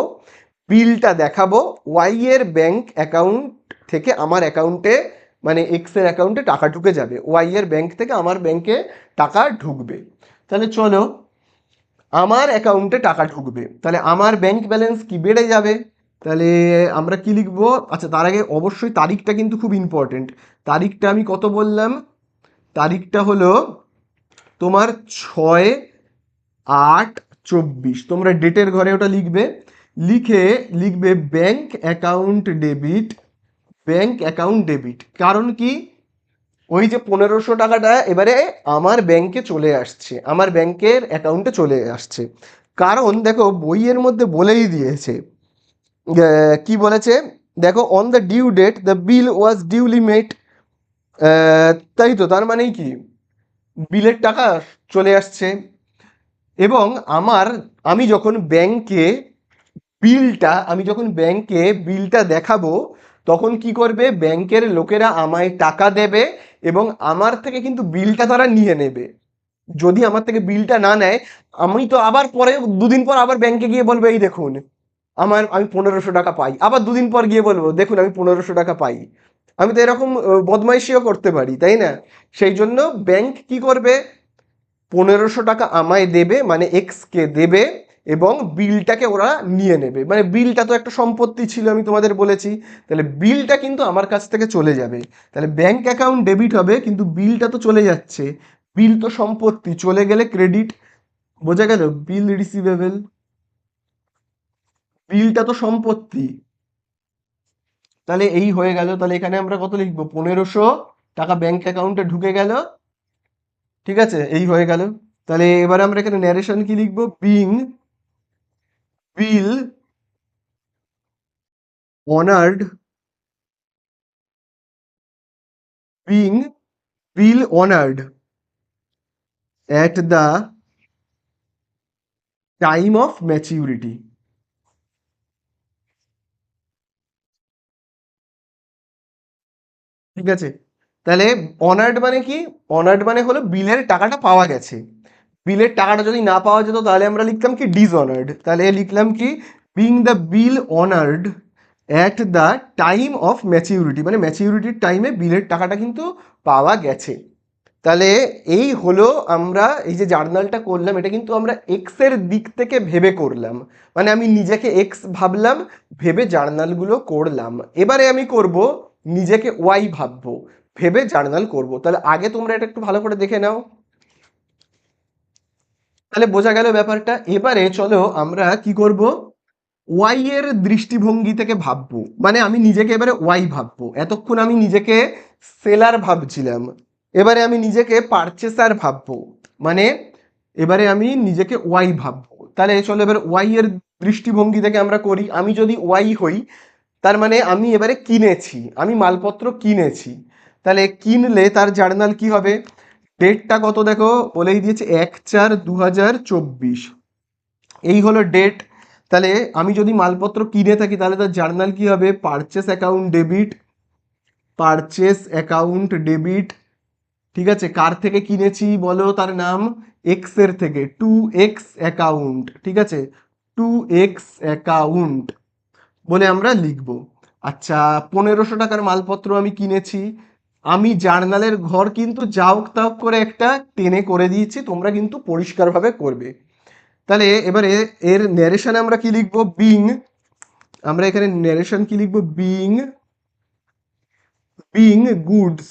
বিলটা দেখাবো, ওয়াই এর ব্যাংক অ্যাকাউন্ট থেকে আমার অ্যাকাউন্টে, মানে এক্স এর অ্যাকাউন্টে টাকা ঢুকে যাবে, ওয়াই এর ব্যাংক থেকে আমার ব্যাংকে টাকা ঢুকবে। তাহলে চলো, আমার অ্যাকাউন্টে টাকা ঢুকবে, তাহলে আমার ব্যাংক ব্যালেন্স কি বেড়ে যাবে। তাহলে আমরা কি লিখবো, আচ্ছা তার আগে অবশ্যই তারিখটা কিন্তু খুব ইম্পর্টেন্ট। তারিখটা আমি কত বললাম, তারিখটা হলো তোমার 6/8/24। তোমরা ডেটের ঘরে ওটা লিখবে। লিখে লিখবে bank account debit, bank account debit. কারণ কি, ওই যে 1500 টাকাটা এবারে আমার ব্যাংকে চলে আসছে, আমার ব্যাংকের অ্যাকাউন্টে চলে আসছে। কারণ দেখো বইয়ের মধ্যে বলেই দিয়েছে, কি বলেছে দেখো, on the due date the bill was duly made. তাই তো, তার মানেই কি, বিলের টাকা চলে আসছে। এবং আমি যখন ব্যাংকে বিলটা দেখাবো, তখন কি করবে, ব্যাংকের লোকেরা আমায় টাকা দেবে এবং আমার থেকে কিন্তু বিলটা তারা নিয়ে নেবে। যদি আমার থেকে বিলটা না নেয়, আমি তো আবার পরে 2 দিন পর আবার ব্যাংকে গিয়ে বলবো, এই দেখুন আমি 1500 টাকা পাই। আবার 2 দিন পর গিয়ে বলবো, দেখুন আমি 1500 টাকা পাই। আমি তো এরকম বদমাইশিও করতে পারি, তাই না? সেই জন্য ব্যাংক কি করবে, 1500 টাকা আমায় দেবে, মানে এক্স কে দেবে, এবং বিলটাকে ওরা নিয়ে নেবে। মানে বিলটা তো একটা সম্পত্তি ছিল, আমি তোমাদের বলেছি। তাহলে বিলটা কিন্তু আমার কাছ থেকে চলে যাবে। তাহলে ব্যাংক অ্যাকাউন্ট ডেবিট হবে, কিন্তু বিলটা তো চলে যাচ্ছে। বিল তো সম্পত্তি, চলে গেলে ক্রেডিট। বোঝা গেল? বিল রিসিভেবল, বিলটা তো সম্পত্তি। তাহলে এই হয়ে গেল। তাহলে এখানে আমরা কত লিখবো, 1500 টাকা ব্যাংক অ্যাকাউন্টে ঢুকে গেল। ঠিক আছে, এই হয়ে গেল। তাহলে এবার আমরা এখানে ন্যারেশন কি লিখবো, বিল honored, being bill honored at the time of maturity. ঠিক আছে, তাহলে অনার্ড মানে কি? অনার্ড মানে হলো বিলের টাকাটা পাওয়া গেছে। বিলের টাকাটা যদি না পাওয়া যেত তাহলে আমরা লিখতাম কি ডিসঅনার্ড। তাহলে লিখলাম কি being the bill honoured at the time of maturity, মানে ম্যাচিউরিটির টাইমে বিলের টাকাটা কিন্তু পাওয়া গেছে। তাহলে এই হলো আমরা এই যে জার্নালটা করলাম, এটা কিন্তু আমরা এক্স এর দিক থেকে ভেবে করলাম, মানে আমি নিজেকে এক্স ভাবলাম, ভেবে জার্নালগুলো করলাম। এবারে আমি করব নিজেকে ওয়াই ভাববো, ভেবে জার্নাল করব। তাহলে আগে তোমরা এটা একটু ভালো করে দেখে নাও, তাহলে বোঝা গেল ব্যাপারটা। এবারে চলো আমরা কি করব, ওয়াই এর দৃষ্টিভঙ্গি থেকে ভাববো, মানে আমি নিজেকে এবারে ওয়াই ভাববো। এতক্ষণ আমি নিজেকে সেলার ভাবছিলাম, এবারে আমি নিজেকে পারচেসার ভাববো, মানে এবারে আমি নিজেকে ওয়াই ভাববো। তাহলে চলো এবার ওয়াই এর দৃষ্টিভঙ্গি থেকে আমরা করি। আমি যদি ওয়াই হই, তার মানে আমি এবারে কিনেছি, আমি মালপত্র কিনেছি। তাহলে কিনলে তার জার্নাল কি হবে? ডেটটা কত দেখো, বলেই দিয়েছে 1/4/2024, এই হলো ডেট। তাহলে আমি যদি মালপত্র কিনে থাকি তাহলে তার জার্নাল কি হবে? Purchase account debit, purchase account debit. ঠিক আছে, কার থেকে কিনেছি বলো? তার নাম এক্স এর থেকে, 2x অ্যাকাউন্ট। ঠিক আছে, 2x অ্যাকাউন্ট বলে আমরা লিখব। আচ্ছা, 1500 টাকার মালপত্র আমি কিনেছি, আমি জার্নালের ঘর কিন্তু যাওক তাওক করে একটা টেনে করে দিয়েছি, তোমরা কিন্তু পরিষ্কারভাবে করবে। তাহলে এবারে এর ন্যারেশনে আমরা কি লিখব? বিং, আমরা এখানে ন্যারেশন কি লিখব? Being, being goods,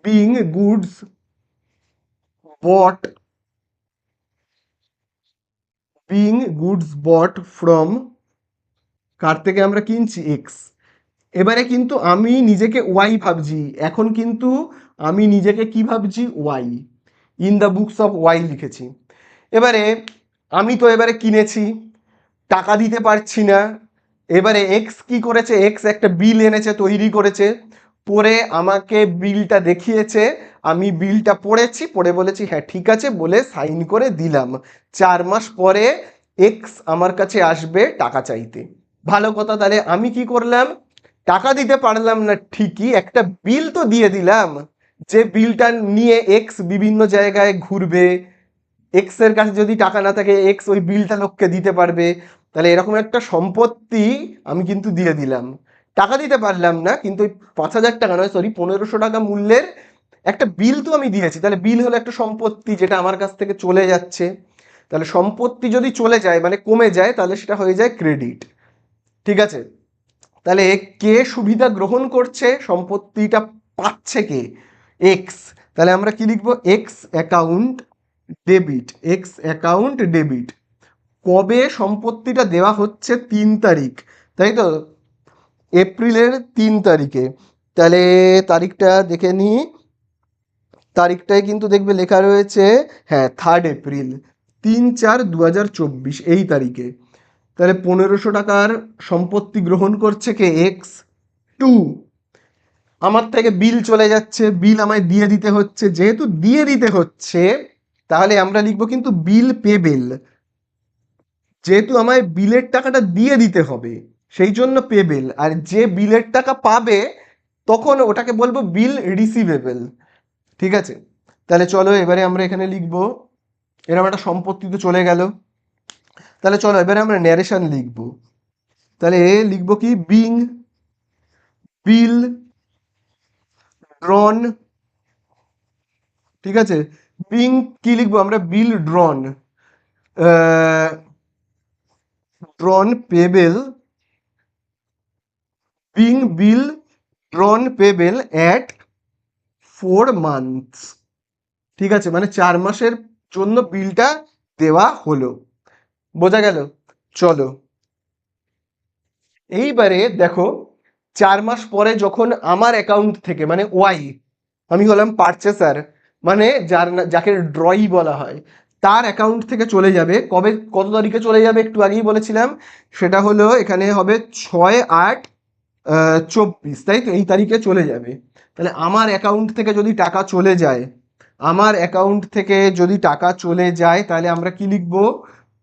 being goods bought, being goods bought from, কার থেকে আমরা কিনছি? এক্স। এবারে কিন্তু আমি নিজেকে ওয়াই ভাবছি, এখন কিন্তু আমি নিজেকে কি ভাবছি? Y. In the books of Y লিখেছি। এবারে আমি তো এবারে কিনেছি, টাকা দিতে পারছি না। এবারে এক্স কি করেছে? এক্স একটা বিল এনেছে, তৈরি করেছে, পরে আমাকে বিলটা দেখিয়েছে, আমি বিলটা পড়েছি, পড়ে বলেছি হ্যাঁ ঠিক আছে বলে সাইন করে দিলাম। 4 মাস পরে এক্স আমার কাছে আসবে টাকা চাইতে। ভালো কথা, তাহলে আমি কি করলাম? টাকা দিতে পারলাম না ঠিকই, একটা বিল তো দিয়ে দিলাম, যে বিলটা নিয়ে এক্স বিভিন্ন জায়গায় ঘুরবে। এক্স এর কাছে যদি টাকা না থাকে, এক্স ওই বিলটা লোককে দিতে পারবে। তাহলে এরকম একটা সম্পত্তি আমি কিন্তু দিয়ে দিলাম। টাকা দিতে পারলাম না, কিন্তু ওই 5,000 টাকা নয়, সরি 1500 টাকা মূল্যের একটা বিল তো আমি দিয়েছি। তাহলে বিল হলো একটা সম্পত্তি যেটা আমার কাছ থেকে চলে যাচ্ছে। তাহলে সম্পত্তি যদি চলে যায় মানে কমে যায়, তাহলে সেটা হয়ে যায় ক্রেডিট। ঠিক আছে, তাহলে কে সুবিধা গ্রহণ করছে? সম্পত্তিটা পাচ্ছে কে? এক্স। তাহলে আমরা কি লিখবো? X account debit, x account debit. কবে সম্পত্তিটা দেওয়া হচ্ছে? 3 তারিখ, তাই তো, এপ্রিলের 3 তারিখে। তাহলে তারিখটা দেখে নিই, তারিখটায় কিন্তু দেখবে লেখা রয়েছে, হ্যাঁ 3 এপ্রিল, 3/4/2024 এই তারিখে। তাহলে 1500 টাকার সম্পত্তি গ্রহণ করছে কে? এক্স। টু, আমার থেকে বিল চলে যাচ্ছে, বিল আমায় দিয়ে দিতে হচ্ছে, যেহেতু দিয়ে দিতে হচ্ছে তাহলে আমরা লিখবো কিন্তু বিল পেবেল, যেহেতু আমায় বিলের টাকাটা দিয়ে দিতে হবে সেই জন্য পেবেল। আর যে বিলের টাকা পাবে তখন ওটাকে বলবো বিল রিসিভেবল। ঠিক আছে, তাহলে চলো এবারে আমরা এখানে লিখবো, এরকম একটা সম্পত্তি তো চলে গেল। তাহলে চলো এবারে আমরা ন্যারেশন লিখবো। তাহলে লিখবো কি? Being bill drawn. ঠিক আছে, বিং কি লিখবো আমরা? Bill drawn, drawn payable, being bill drawn payable at 4 months. ঠিক আছে, মানে 4 মাসের জন্য বিলটা দেওয়া হলো। বোঝা গেল? চলো এইবারে দেখো, 4 মাস পরে যখন আমার অ্যাকাউন্ট থেকে, মানে ওয়াই, আমি হলাম পারচেসার, মানে যাকে ড্রই বলা হয়, তার অ্যাকাউন্ট থেকে চলে যাবে কবে? কত তারিখে চলে যাবে? একটু আগেই বলেছিলাম, সেটা হলো এখানে হবে 6/8/24, তাই তো, এই তারিখে চলে যাবে। তাহলে আমার অ্যাকাউন্ট থেকে যদি টাকা চলে যায়, আমার অ্যাকাউন্ট থেকে যদি টাকা চলে যায় তাহলে আমরা কি লিখব?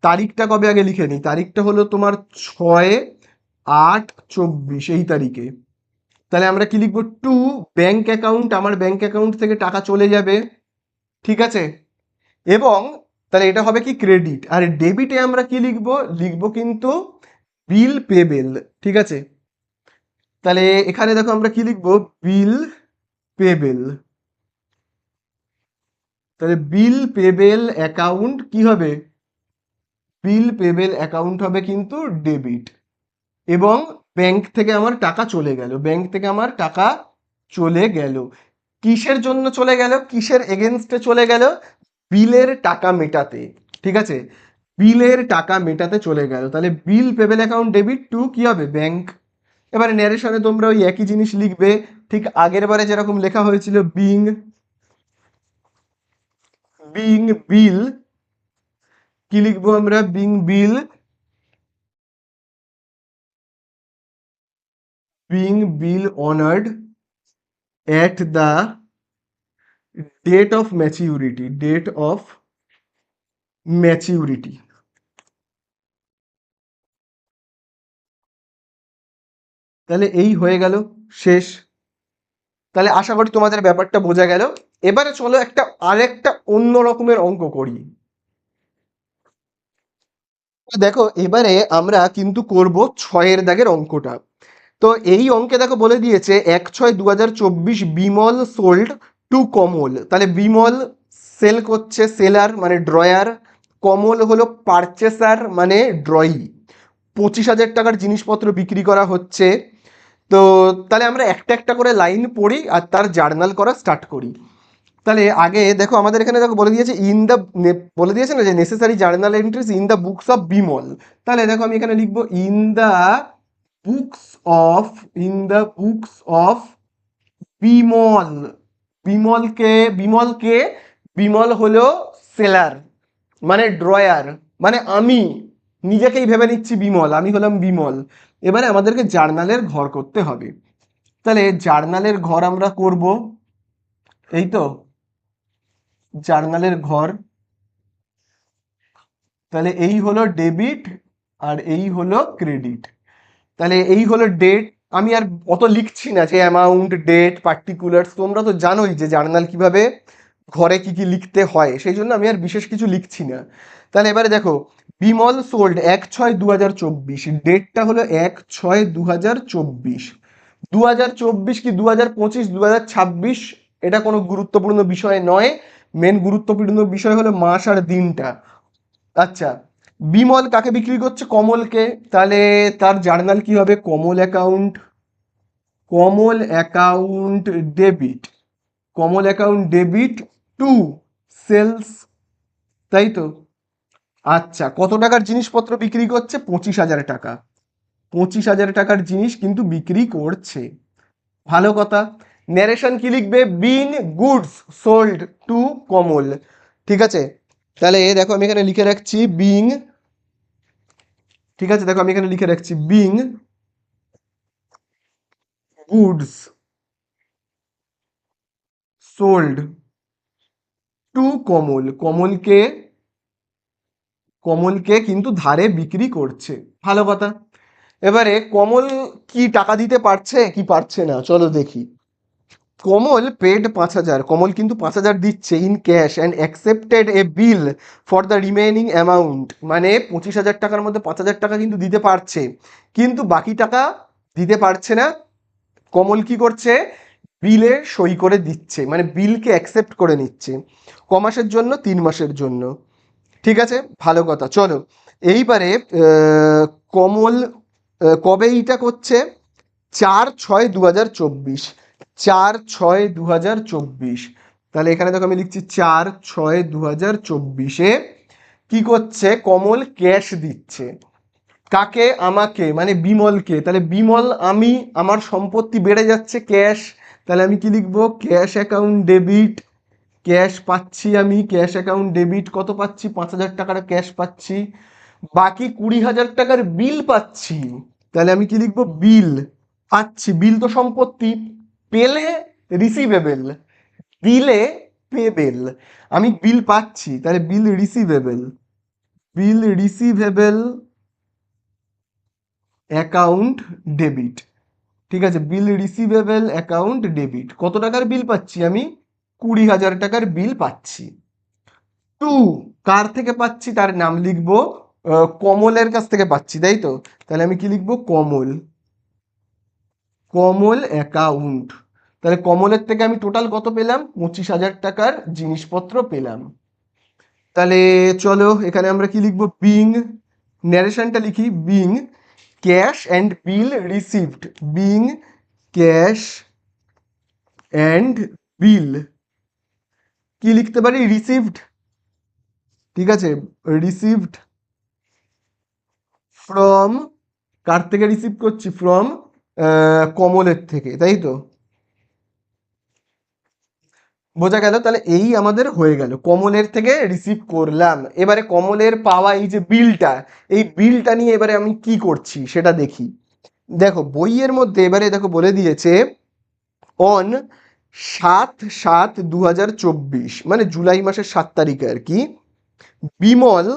তারিখটা কবে আগে লিখে নিই, তারিখটা হলো তোমার 6/8/24 এই তারিখে। তাহলে আমরা কি লিখবো, টু ব্যাংক অ্যাকাউন্ট, আমার ব্যাংক অ্যাকাউন্ট থেকে টাকা চলে যাবে, ঠিক আছে। এবং তাহলে এটা হবে কি ক্রেডিট। আর ডেবিটে আমরা কি লিখবো, লিখবো কিন্তু বিল পেবেল, ঠিক আছে। তাহলে এখানে দেখো আমরা কি লিখবো, বিল পেবেল। তাহলে বিল পেবেল অ্যাকাউন্ট কি হবে, বিল পেবেল অ্যাকাউন্ট হবে কিন্তু ডেবিট। এবং ব্যাংক থেকে আমার টাকা চলে গেল, ব্যাংক থেকে আমার টাকা চলে গেল। কিসের জন্য চলে গেল, কিসের এগেনস্টে চলে গেল, বিলের টাকা মেটাতে, ঠিক আছে, বিলের টাকা মেটাতে চলে গেল। তাহলে বিল পেবেল অ্যাকাউন্ট ডেবিট টু কি হবে, ব্যাংক। এবারে ন্যারেশনে তোমরা ওই একই জিনিস লিখবে, ঠিক আগের বারে যেরকম লেখা হয়েছিল, বিং বিং বিল, কি লিখবো আমরা, being bill, being bill honoured at the date of maturity, date of maturity। তাহলে এই হয়ে গেল, শেষ। তাহলে আশা করি তোমাদের ব্যাপারটা বোঝা গেল। এবারে চলো একটা আরেকটা অন্য রকমের অঙ্ক করি। দেখো এবারে আমরা কিন্তু করব ছয়ের দাগের অঙ্কটা। তো এই অঙ্কে দেখো বলে দিয়েছে 1/6/2024 বিমল সোল্ড টু কমল। তাহলে বিমল সেল করছে, সেলার মানে ড্রয়ার, কমল হলো পারচেসার মানে ড্রয়ি। 25,000 টাকার জিনিসপত্র বিক্রি করা হচ্ছে। তো তাহলে আমরা একটা একটা করে লাইন পড়ি আর তার জার্নাল করা স্টার্ট করি। তাহলে আগে দেখো আমাদের এখানে দেখো বলে দিয়েছে ইন দ্য, বলে দিয়েছে না যে necessary journal entries in the books of Bimal. তাহলে দেখো আমি এখানে লিখবো in the books of, in the books of Bimal. বিমলকে, বিমলকে, বিমল হলো সেলার মানে ড্রয়ার, মানে আমি নিজেকেই ভেবে নিচ্ছি বিমল, আমি হলাম বিমল। এবারে আমাদেরকে জার্নালের ঘর করতে হবে। তাহলে জার্নালের ঘর আমরা করব, এই তো জার্নালের ঘর। তাহলে এই হলো ডেবিট আর এই হলো ক্রেডিট। তাহলে এই হলো ডেট। আমি আর অত লিখছি না যে অ্যামাউন্ট, ডেট, পার্টিকুলার্স, তোমরা তো জানোই যে জার্নাল কিভাবে ঘরে কি কি লিখতে হয়, সেই জন্য আমি আর বিশেষ কিছু লিখছি না। তাহলে এবারে দেখো, বিমল সোল্ড 1/6/2024, ডেটটা হলো 1/6/2024। 2024 কি 2025, 2026 এটা কোনো গুরুত্বপূর্ণ বিষয় নয়, মেন গুরুত্বপূর্ণ বিষয় হলো মাস আর দিনটা। আচ্ছা, বিমল কাকে বিক্রি করছে, কমলকে। তাহলে তার জার্নাল কি হবে, Kamal account, Kamal account debit, Kamal account debit to sales, তাই তো। আচ্ছা, কত টাকার জিনিসপত্র বিক্রি করছে, 25,000 টাকা। 25,000 টাকার জিনিস কিন্তু বিক্রি করছে, ভালো কথা। ন্যারেশন কি লিখবে, বিং গুডস সোল্ড টু কমল, ঠিক আছে। তাহলে দেখো আমি এখানে লিখে রাখছি বিং, ঠিক আছে, দেখো আমি এখানে লিখে রাখছি বিং গুডস সোল্ড টু কমল, কমলকে, কমলকে কিন্তু ধারে বিক্রি করছে, ভালো কথা। এবারে কমল কি টাকা দিতে পারছে কি পারছে না, চলো দেখি। কমল পেড 5,000, কমল কিন্তু 5,000 দিচ্ছে in cash and accepted A bill for the remaining amount. মানে 25,000 টাকার মধ্যে 5,000 টাকা কিন্তু দিতে পারছে, কিন্তু বাকি টাকা দিতে পারছে না। কমল কি করছে, বিলে সই করে দিচ্ছে, মানে বিলকে অ্যাকসেপ্ট করে নিচ্ছে। ক মাসের জন্য, 3 মাসের জন্য, ঠিক আছে, ভালো কথা। চলো এইবারে কমল কবে এইটা করছে, 4/6/2024, 4/6/2024। তাহলে এখানে দেখো আমি লিখছি 4/6/2024-এ কি করছে, কমল ক্যাশ দিচ্ছে, কাকে, আমাকে মানে বিমলকে। তাহলে বিমল আমি, আমার সম্পত্তি বেড়ে যাচ্ছে, ক্যাশ। তাহলে আমি কি লিখবো, ক্যাশ অ্যাকাউন্ট ডেবিট, ক্যাশ পাচ্ছি আমি, ক্যাশ অ্যাকাউন্ট ডেবিট কত পাচ্ছি, 5,000 টাকার ক্যাশ পাচ্ছি, বাকি 20,000 টাকার বিল পাচ্ছি। তাহলে আমি কি লিখবো, বিল পাচ্ছি, বিল তো সম্পত্তি, পেলে রিসিভেবল, বিলে পেবেল, আমি বিল পাচ্ছি, তাহলে বিল রিসিভেবল, বিল রিসিভেবল অ্যাকাউন্ট ডেবিট, ঠিক আছে, বিল রিসিভেবল অ্যাকাউন্ট ডেবিট। কত টাকার বিল পাচ্ছি আমি? 20,000 টাকার বিল পাচ্ছি। টু, কার থেকে পাচ্ছি তার নাম লিখবো, কমলের কাছ থেকে পাচ্ছি, তাই তো? তাহলে আমি কি লিখবো? কমল। কমল অ্যাকাউন্ট। তাহলে কমলের থেকে আমি টোটাল কত পেলাম? 25,000 টাকার জিনিসপত্র পেলাম। তাহলে চলো এখানে আমরা কি লিখবো? বিং, ন্যারেশনটা লিখি, being cash and bill received. Being cash and bill, কি লিখতে পারি? রিসিভড। ঠিক আছে, রিসিভড ফ্রম, কার থেকে রিসিভ করছি? ফ্রম কমলের থেকে, তাই তো? বোঝা গেল? তাহলে এই আমাদের হয়ে গেল, কমলের থেকে রিসিভ করলাম। এবারে কমলের পাওয়া এই যে বিলটা, এই বিলটা নিয়ে এবারে আমি কি করছি সেটা দেখি। দেখো বইয়ের মধ্যে এবারে দেখো বলে দিয়েছে অন 7/7/2024, মানে জুলাই মাসের 7 তারিখে আর কি, বিমল,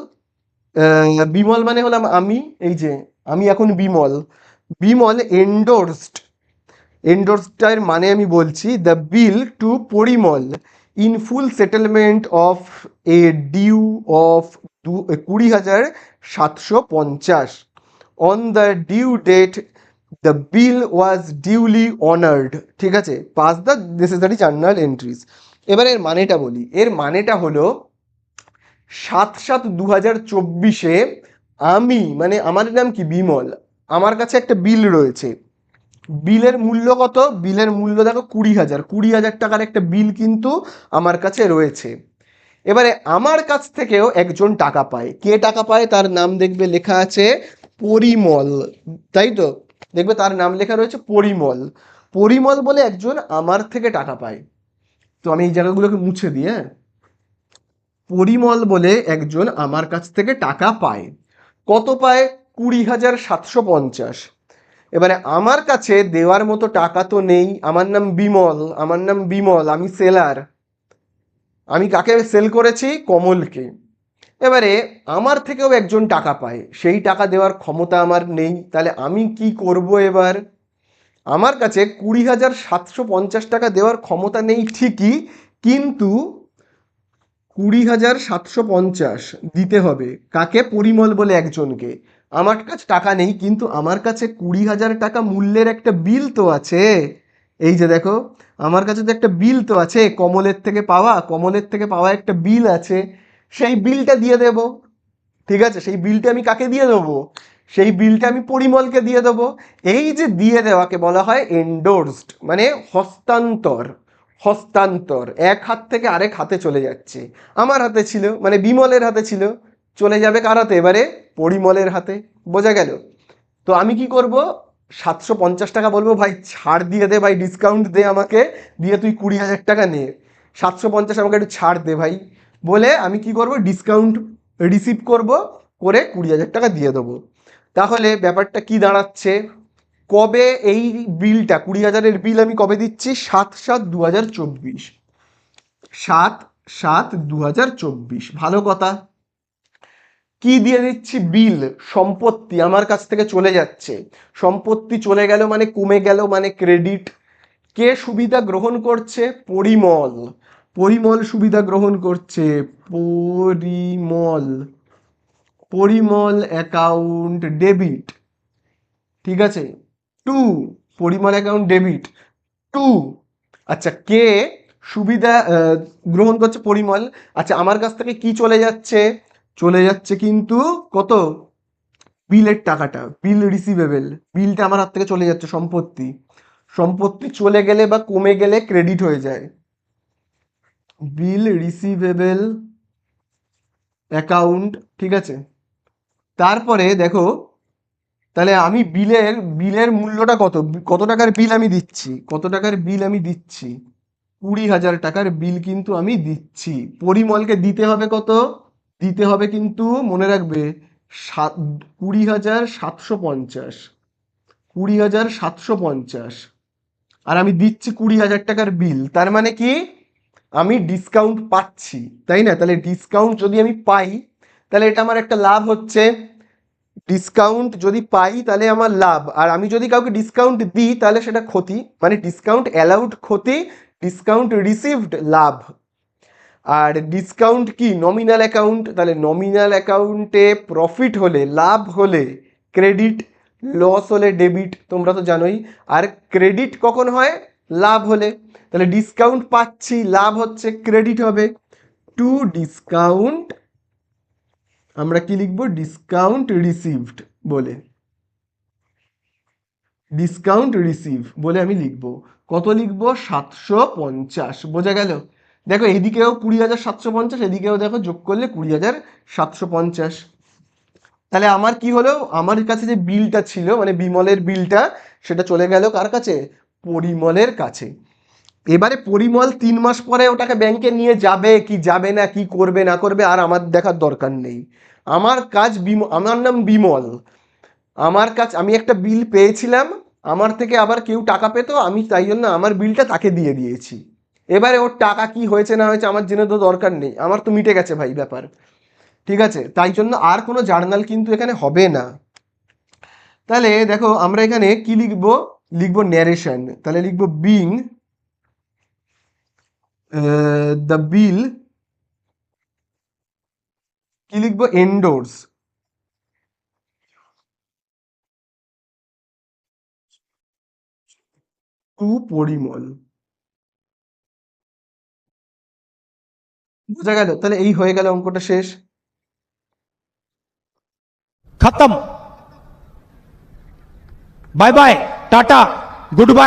বিমল মানে হলাম আমি, এই যে আমি এখন বিমল, বিমল এন্ডোর্সড, এন্ডোর্সডের মানে আমি বলছি, the bill to Parimal in full settlement of a due of 20,750 on the due date the bill was duly honoured. ঠিক আছে, pass the necessary journal entries. এবার এর মানেটা বলি। এর মানেটা হলো 7/7/2024 আমি, মানে আমার নাম কি? বিমল, আমার কাছে একটা বিল রয়েছে। বিলের মূল্য কত? বিলের মূল্য দেখো 20,000, 20,000 টাকার একটা বিল কিন্তু আমার কাছে রয়েছে। এবারে আমার কাছ থেকেও একজন টাকা পায়। কে টাকা পায়? তার নাম দেখবে লেখা আছে পরিমল, তাই তো? দেখবে তার নাম লেখা রয়েছে পরিমল। পরিমল বলে একজন আমার থেকে টাকা পায়। তো আমি এই জায়গাগুলোকে মুছে দিই, হ্যাঁ। পরিমল বলে একজন আমার কাছ থেকে টাকা পায়। কত পায়? 20,750। এবারে আমার কাছে দেওয়ার মতো টাকা তো নেই। আমার নাম বিমল, আমার নাম বিমল, আমি সেলার। আমি কাকে সেল করেছি? কমলকে। এবারে আমার থেকেও একজন টাকা পায়, সেই টাকা দেওয়ার ক্ষমতা আমার নেই। তাহলে আমি কি করব এবার? আমার কাছে 20,750 টাকা দেওয়ার ক্ষমতা নেই ঠিকই, কিন্তু 20,750 দিতে হবে কাকে? পরিমল বলে একজনকে। আমার কাছে টাকা নেই, কিন্তু আমার কাছে 20,000 টাকা মূল্যের একটা বিল তো আছে। এই যে দেখো, আমার কাছে তো একটা বিল তো আছে, কমলের থেকে পাওয়া, কমলের থেকে পাওয়া একটা বিল আছে। সেই বিলটা দিয়ে দেব। ঠিক আছে, সেই বিলটা আমি কাকে দিয়ে দেবো? সেই বিলটা আমি পরিমলকে দিয়ে দেবো। এই যে দিয়ে দেওয়াকে বলা হয় এন্ডোর্সড, মানে হস্তান্তর। হস্তান্তর, এক হাত থেকে আরেক হাতে চলে যাচ্ছে। আমার হাতে ছিল, মানে বিমলের হাতে ছিল, চলে যাবে কার হাতে এবারে? পরিমলের হাতে। বোঝা গেল? তো আমি কি করব? 750 টাকা বলবো, ভাই ছাড় দিয়ে দে ভাই, ডিসকাউন্ট দে আমাকে, দিয়ে তুই 20,000 টাকা নে। 750 আমাকে একটু ছাড় দে ভাই বলে আমি কি করব? ডিসকাউন্ট রিসিভ করব, করে 20,000 টাকা দিয়ে দেবো। তাহলে ব্যাপারটা কি দাঁড়াচ্ছে? কবে এই বিলটা, 20,000-এর বিল আমি কবে দিচ্ছি? 7/7/2024। 7/7/2024, ভালো কথা। কি দিয়ে দিচ্ছি? বিল, সম্পত্তি আমার কাছ থেকে চলে যাচ্ছে। সম্পত্তি চলে গেল মানে কমে গেল, মানে ক্রেডিট। কে সুবিধা গ্রহণ করছে? পরিমল। পরিমল সুবিধা গ্রহণ করছে। Parimal, Parimal account debit. ঠিক আছে, to, Parimal account debit to. আচ্ছা, কে সুবিধা গ্রহণ করছে? পরিমল। আচ্ছা, আমার কাছ থেকে কি চলে যাচ্ছে? চলে যাচ্ছে কিন্তু কত? বিলের টাকাটা, বিল রিসিভেবল। বিলটা আমার হাত থেকে চলে যাচ্ছে, সম্পত্তি। সম্পত্তি চলে গেলে বা কমে গেলে ক্রেডিট হয়ে যায়। বিল রিসিভেবল অ্যাকাউন্ট। ঠিক আছে, তারপরে দেখো, তাহলে আমি বিলের, বিলের মূল্যটা কত? কত টাকার বিল আমি দিচ্ছি? কত টাকার বিল আমি দিচ্ছি? 20,000 টাকার বিল কিন্তু আমি দিচ্ছি। পরিমলকে দিতে হবে কত? দিতে হবে কিন্তু, মনে রাখবে, 20,750। 20,750, আর আমি দিচ্ছি 20,000 টাকার বিল। তার মানে কি? আমি ডিসকাউন্ট পাচ্ছি, তাই না? তাহলে ডিসকাউন্ট যদি আমি পাই, তাহলে এটা আমার একটা লাভ হচ্ছে। ডিসকাউন্ট যদি পাই তাহলে আমার লাভ, আর আমি যদি কাউকে ডিসকাউন্ট দিই তাহলে সেটা ক্ষতি, মানে ডিসকাউন্ট অ্যালাউড ক্ষতি, ডিসকাউন্ট রিসিভড লাভ। আর ডিসকাউন্ট কি নমিনাল অ্যাকাউন্ট, তাহলে নমিনাল অ্যাকাউন্টে প্রফিট হলে লাভ হলে ক্রেডিট, লস হলে ডেবিট, তোমরা তো জানোই। আর ক্রেডিট কখন হয়, লাভ হলে। তাহলে ডিসকাউন্ট পাচ্ছি, লাভ হচ্ছে, ক্রেডিট হবে। টু ডিসকাউন্ট আমরা কি লিখবো, ডিসকাউন্ট রিসিভড বলে, ডিসকাউন্ট রিসিভ বলে আমি লিখবো। কত লিখবো, 750। বোঝা গেল? দেখো এদিকেও 20,750, এদিকেও দেখো যোগ করলে 20,750। তাহলে আমার কি হলো, আমার কাছে যে বিলটা ছিল মানে বিমলের বিলটা, সেটা চলে গেল কার কাছে, পরিমলের কাছে। এবারে পরিমল 3 মাস পরে ওটাকে ব্যাংকে নিয়ে যাবে কি যাবে না, কি করবে না করবে, আর আমার দেখার দরকার নেই। আমার কাজ আমার নাম বিমল, আমার কাছে আমি একটা বিল পেয়েছিলাম, আমার থেকে আবার কেউ টাকা পেতো, আমি তাই জন্য আমার বিলটা তাকে দিয়ে দিয়েছি। এবারে ওর টাকা কি হয়েছে না হয়েছে আমার জেনে তো দরকার নেই, আমার তো মিটে গেছে ভাই ব্যাপার। ঠিক আছে, তাই জন্য আর কোনো জার্নাল কিন্তু এখানে হবে না। তাহলে দেখো আমরা এখানে কি লিখবো, লিখবো ন্যারেশন। তাহলে লিখবো বিং দ্য বিল, কি লিখবো, এন্ডোর্স টু পরিমল। বোঝা গেল? তাহলে এই হয়ে গেল অঙ্কটা শেষ। खत्म। Bye bye tata good bye.